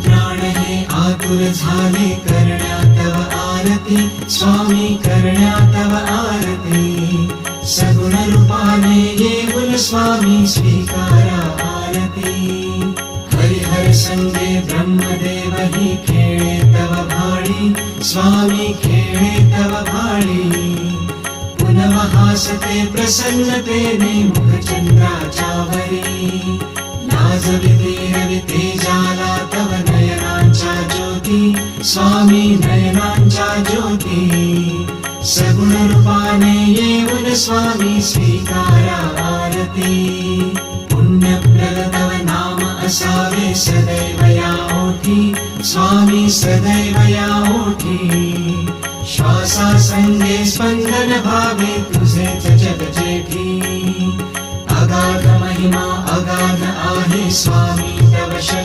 प्राण हे आतुर झाले करण्या तव आरती स्वामी करण्या तव आरती सगुण रूपाने येऊन स्वामी स्वीकारा आरती हरिहर संगे ब्रह्मदेव ही खेळे तव भाळी स्वामी खेळे तव भाळी पुनः हासते प्रसन्नतेने मुखचंद्राच्यावरी लाजविते रविते जाला तव नयनांच्या ज्योती स्वामी नयनांच्या ज्योती सगुण रूपाने येऊन स्वामी स्वीकारा आरती पुण्यप्रद तव नाम असावे सदैव या ओठी स्वामी सदैव या ओठी श्वासा संगे स्पंदन भावे तुझेच जग जेठी अगाध महिमा अगाध आहे स्वामी तव